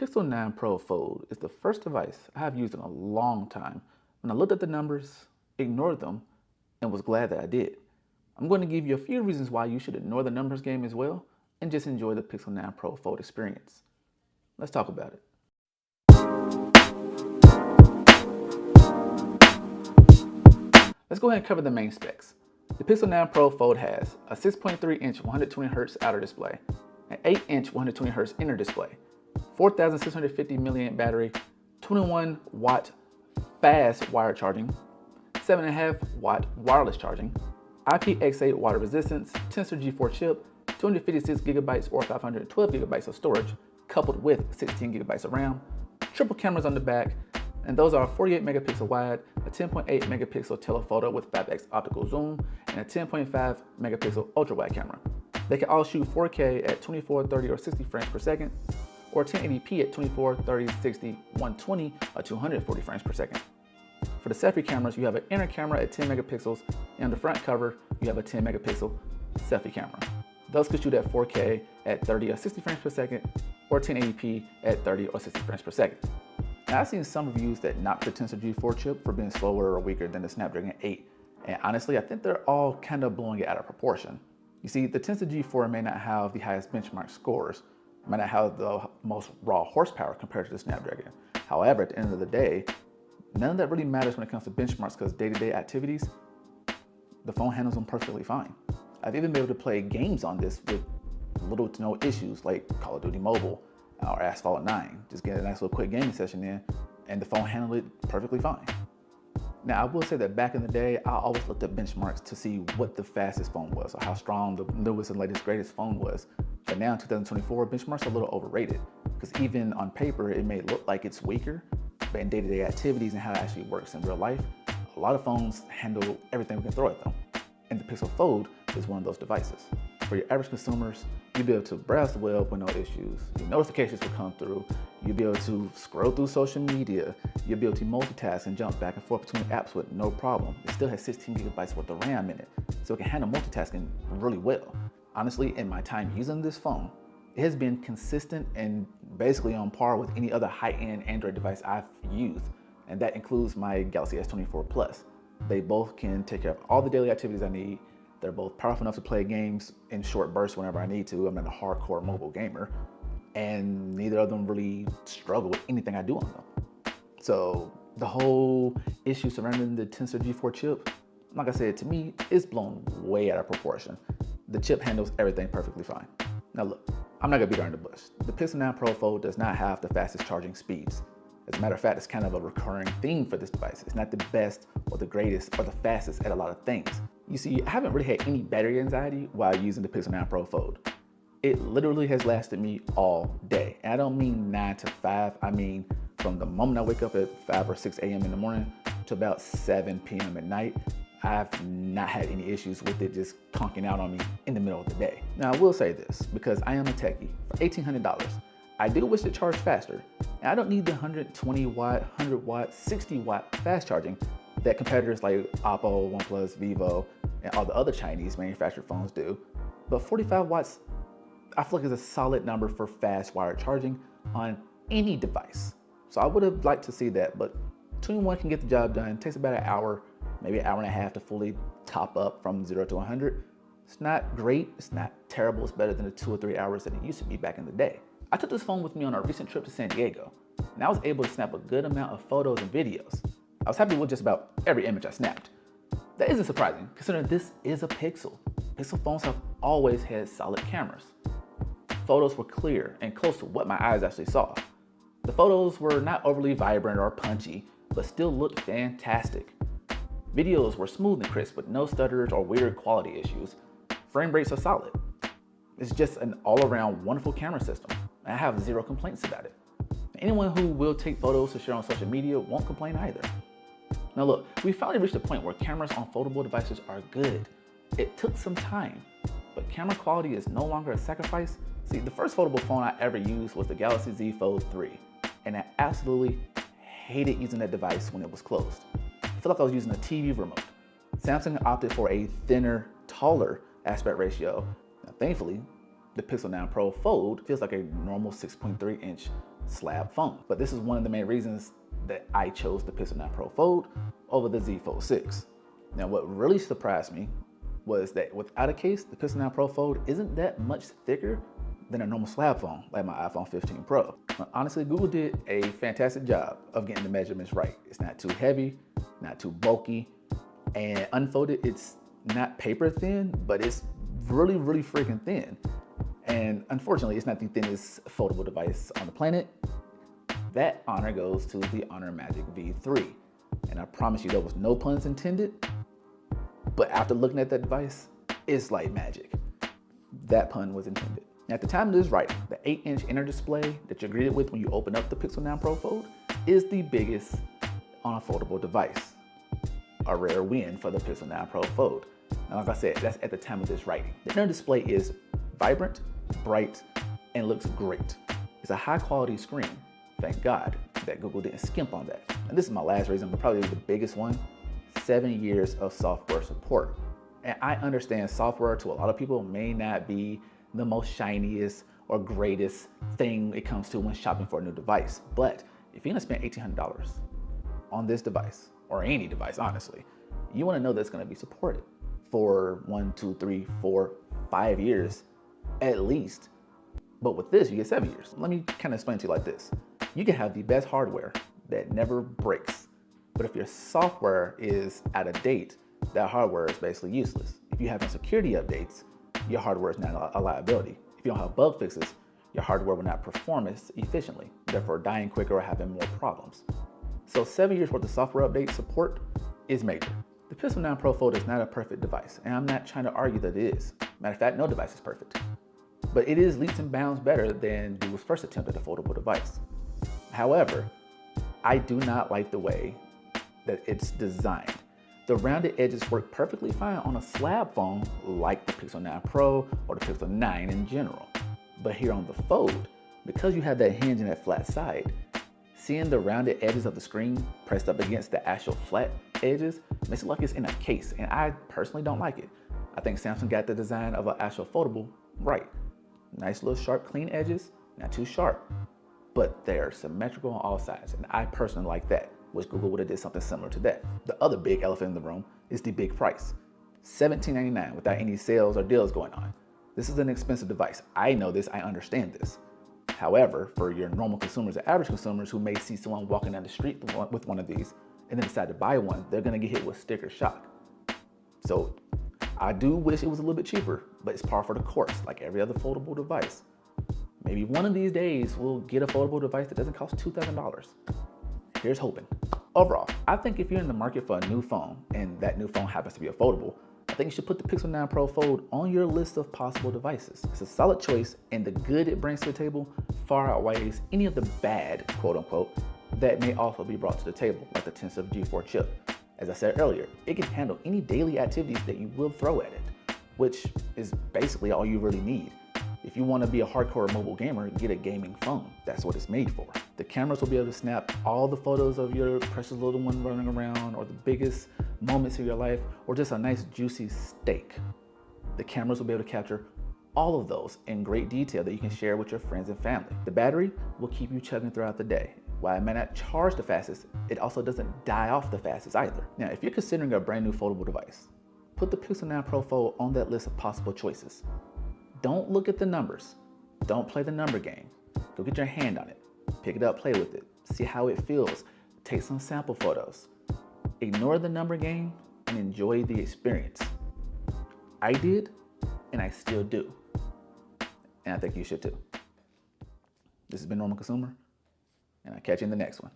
Pixel 9 Pro Fold is the first device I have used in a long time. When I looked at the numbers, ignored them, and was glad that I did. I'm going to give you a few reasons why you should ignore the numbers game as well and just enjoy the Pixel 9 Pro Fold experience. Let's talk about it. Let's go ahead and cover the main specs. The Pixel 9 Pro Fold has a 6.3-inch 120Hz outer display, an 8-inch 120Hz inner display, 4,650 milliamp battery, 21-watt fast wire charging, 7.5-watt wireless charging, IPX8 water resistance, Tensor G4 chip, 256 gigabytes or 512 gigabytes of storage, coupled with 16 gigabytes of RAM, triple cameras on the back, and those are 48 megapixel wide, a 10.8 megapixel telephoto with 5x optical zoom, and a 10.5 megapixel ultra wide camera. They can all shoot 4K at 24, 30, or 60 frames per second, or 1080p at 24, 30, 60, 120, or 240 frames per second. For the selfie cameras, you have an inner camera at 10 megapixels, and on the front cover, you have a 10 megapixel selfie camera. Those could shoot at 4K at 30 or 60 frames per second, or 1080p at 30 or 60 frames per second. Now, I've seen some reviews that knock the Tensor G4 chip for being slower or weaker than the Snapdragon 8, and honestly, I think they're all kind of blowing it out of proportion. You see, the Tensor G4 may not have the highest benchmark scores, might not have the most raw horsepower compared to the Snapdragon. However, at the end of the day, none of that really matters when it comes to benchmarks because day-to-day activities, the phone handles them perfectly fine. I've even been able to play games on this with little to no issues like Call of Duty Mobile or Asphalt 9. Just get a nice little quick gaming session in and the phone handled it perfectly fine. Now, I will say that back in the day, I always looked at benchmarks to see what the fastest phone was or how strong the newest and latest greatest phone was. But now in 2024, benchmarks are a little overrated because even on paper, it may look like it's weaker, but in day-to-day activities and how it actually works in real life, a lot of phones handle everything we can throw at them. And the Pixel Fold is one of those devices. For your average consumers, you'll be able to browse the web with no issues. Your notifications will come through. You'll be able to scroll through social media. You'll be able to multitask and jump back and forth between apps with no problem. It still has 16 gigabytes worth of RAM in it, so it can handle multitasking really well. Honestly, in my time using this phone, it has been consistent and basically on par with any other high-end Android device I've used, and that includes my Galaxy S24 Plus. They both can take care of all the daily activities I need. They're both powerful enough to play games in short bursts whenever I need to. I'm not a hardcore mobile gamer, and neither of them really struggle with anything I do on them. So the whole issue surrounding the Tensor G4 chip, like I said, to me, it's blown way out of proportion. The chip handles everything perfectly fine. Now look, I'm not gonna beat around the bush. The Pixel 9 Pro Fold does not have the fastest charging speeds. As a matter of fact, it's kind of a recurring theme for this device. It's not the best or the greatest or the fastest at a lot of things. You see, I haven't really had any battery anxiety while using the Pixel 9 Pro Fold. It literally has lasted me all day. And I don't mean 9 to 5, I mean from the moment I wake up at 5 or 6 a.m. in the morning to about 7 p.m. at night. I've not had any issues with it just conking out on me in the middle of the day. Now, I will say this, because I am a techie, for $1,800, I do wish it charged faster. And I don't need the 120 watt, 100 watt, 60 watt fast charging that competitors like Oppo, OnePlus, Vivo, and all the other Chinese manufactured phones do. But 45 watts, I feel like is a solid number for fast wired charging on any device. So I would have liked to see that, but 21 can get the job done. It takes about an hour, maybe an hour and a half to fully top up from 0 to 100. It's not great, it's not terrible, it's better than the 2 or 3 hours that it used to be back in the day. I took this phone with me on a recent trip to San Diego, and I was able to snap a good amount of photos and videos. I was happy with just about every image I snapped. That isn't surprising, considering this is a Pixel. Pixel phones have always had solid cameras. Photos were clear and close to what my eyes actually saw. The photos were not overly vibrant or punchy, but still looked fantastic. Videos were smooth and crisp with no stutters or weird quality issues. Frame rates are solid. It's just an all-around wonderful camera system. I have zero complaints about it. Anyone who will take photos to share on social media won't complain either. Now look, we finally reached a point where cameras on foldable devices are good. It took some time, but camera quality is no longer a sacrifice. See, the first foldable phone I ever used was the Galaxy Z Fold 3, and I absolutely hated using that device when it was closed. I felt like I was using a TV remote. Samsung opted for a thinner, taller aspect ratio. Now, thankfully, the Pixel 9 Pro Fold feels like a normal 6.3-inch slab phone. But this is one of the main reasons that I chose the Pixel 9 Pro Fold over the Z Fold 6. Now, what really surprised me was that without a case, the Pixel 9 Pro Fold isn't that much thicker than a normal slab phone like my iPhone 15 Pro. Now, honestly, Google did a fantastic job of getting the measurements right. It's not too heavy, not too bulky, and unfolded, it's not paper thin, but it's really, really freaking thin. And unfortunately, it's not the thinnest foldable device on the planet. That honor goes to the Honor Magic V3. And I promise you, there was no puns intended, but after looking at that device, it's like magic. That pun was intended. At the time of this writing, the 8-inch inner display that you're greeted with when you open up the Pixel 9 Pro Fold is the biggest on a foldable device. A rare win for the Pixel 9 Pro Fold. Now, like I said, that's at the time of this writing. The inner display is vibrant, bright, and looks great. It's a high quality screen. Thank God that Google didn't skimp on that. And this is my last reason, but probably the biggest one, 7 years of software support. And I understand software to a lot of people may not be the most shiniest or greatest thing it comes to when shopping for a new device. But if you're gonna spend $1,800 on this device, or any device, honestly, you wanna know that it's gonna be supported for 1, 2, 3, 4, 5 years at least. But with this, you get 7 years. Let me kind of explain to you like this. You can have the best hardware that never breaks, but if your software is out of date, that hardware is basically useless. If you have no security updates, your hardware is not a liability. If you don't have bug fixes, your hardware will not perform as efficiently, therefore dying quicker or having more problems. So 7 years worth of software update support is major. The Pixel 9 Pro Fold is not a perfect device, and I'm not trying to argue that it is. Matter of fact, no device is perfect. But it is leaps and bounds better than Google's first attempt at a foldable device. However, I do not like the way that it's designed. The rounded edges work perfectly fine on a slab phone like the Pixel 9 Pro or the Pixel 9 in general. But here on the Fold, because you have that hinge and that flat side, seeing the rounded edges of the screen pressed up against the actual flat edges makes it like it's in a case, and I personally don't like it. I think Samsung got the design of an actual foldable right. Nice little sharp, clean edges, not too sharp, but they're symmetrical on all sides, and I personally like that. Wish Google would have did something similar to that. The other big elephant in the room is the big price. $17.99 without any sales or deals going on. This is an expensive device. I know this, I understand this. However, for your normal consumers or average consumers who may see someone walking down the street with one of these and then decide to buy one, they're gonna get hit with sticker shock. So I do wish it was a little bit cheaper, but it's par for the course, like every other foldable device. Maybe one of these days we'll get a foldable device that doesn't cost $2,000. Here's hoping. Overall, I think if you're in the market for a new phone and that new phone happens to be a foldable, I think you should put the Pixel 9 Pro Fold on your list of possible devices. It's a solid choice, and the good it brings to the table far outweighs any of the bad, quote unquote, that may also be brought to the table, like the Tensor G4 chip. As I said earlier, it can handle any daily activities that you will throw at it, which is basically all you really need. If you want to be a hardcore mobile gamer, get a gaming phone. That's what it's made for. The cameras will be able to snap all the photos of your precious little one running around, or the biggest moments of your life, or just a nice juicy steak. The cameras will be able to capture all of those in great detail that you can share with your friends and family. The battery will keep you chugging throughout the day. While it may not charge the fastest, it also doesn't die off the fastest either. Now, if you're considering a brand new foldable device, put the Pixel 9 Pro Fold on that list of possible choices. Don't look at the numbers. Don't play the number game. Go get your hand on it. Pick it up, play with it. See how it feels. Take some sample photos. Ignore the number game and enjoy the experience. I did, and I still do. And I think you should too. This has been Normal Consumer, and I'll catch you in the next one.